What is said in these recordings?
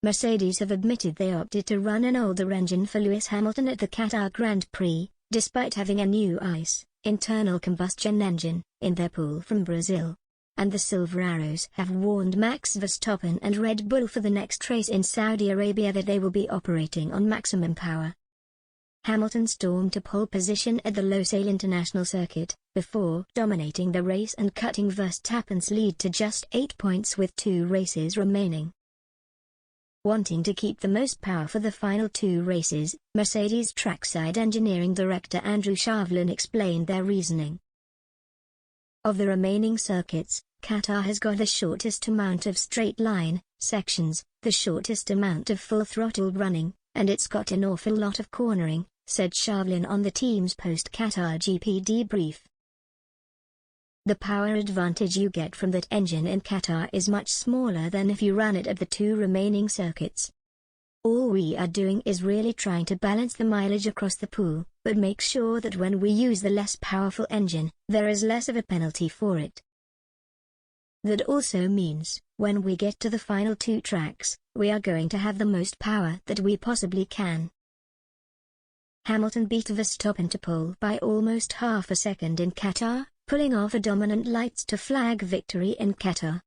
Mercedes have admitted they opted to run an older engine for Lewis Hamilton at the Qatar Grand Prix, despite having a new ICE, internal combustion engine, in their pool from Brazil. And the Silver Arrows have warned Max Verstappen and Red Bull for the next race in Saudi Arabia that they will be operating on maximum power. Hamilton stormed to pole position at the Losail International Circuit, before dominating the race and cutting Verstappen's lead to just 8 points with 2 races remaining. Wanting to keep the most power for the final 2 races, Mercedes trackside engineering director Andrew Shavlin explained their reasoning. Of the remaining circuits, Qatar has got the shortest amount of straight-line sections, the shortest amount of full-throttle running, and it's got an awful lot of cornering, said Shavlin on the team's post-Qatar GP debrief. The power advantage you get from that engine in Qatar is much smaller than if you run it at the 2 remaining circuits. All we are doing is really trying to balance the mileage across the pool, but make sure that when we use the less powerful engine, there is less of a penalty for it. That also means, when we get to the final 2 tracks, we are going to have the most power that we possibly can. Hamilton beat Verstappen to pole by almost half a second in Qatar, pulling off a dominant lights-to-flag victory in Qatar.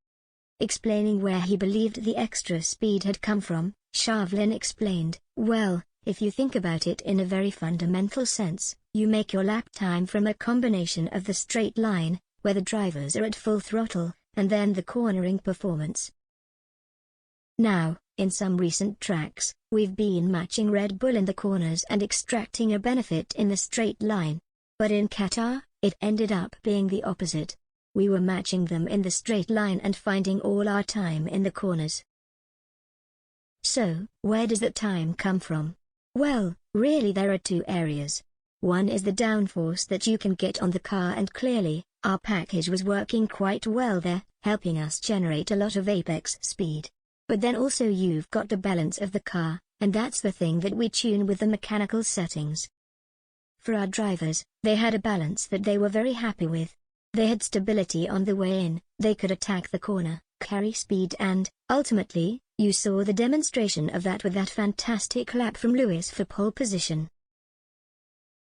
Explaining where he believed the extra speed had come from, Shavlin explained, "Well, if you think about it in a very fundamental sense, you make your lap time from a combination of the straight line, where the drivers are at full throttle, and then the cornering performance. Now, in some recent tracks, we've been matching Red Bull in the corners and extracting a benefit in the straight line. But in Qatar, it ended up being the opposite. We were matching them in the straight line and finding all our time in the corners." So, where does that time come from? Well, really there are 2 areas. One is the downforce that you can get on the car, and clearly, our package was working quite well there, helping us generate a lot of apex speed. But then also you've got the balance of the car, and that's the thing that we tune with the mechanical settings. For our drivers, they had a balance that they were very happy with. They had stability on the way in, they could attack the corner, carry speed, and, ultimately, you saw the demonstration of that with that fantastic lap from Lewis for pole position.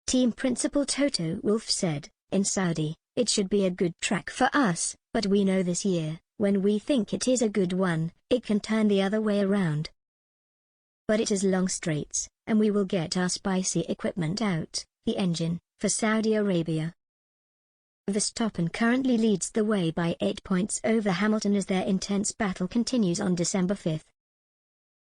Team principal Toto Wolff said, "In Saudi, it should be a good track for us, but we know this year, when we think it is a good one, it can turn the other way around. But it is long straights, and we will get our spicy equipment out, the engine, for Saudi Arabia." Verstappen currently leads the way by 8 points over Hamilton as their intense battle continues on December 5.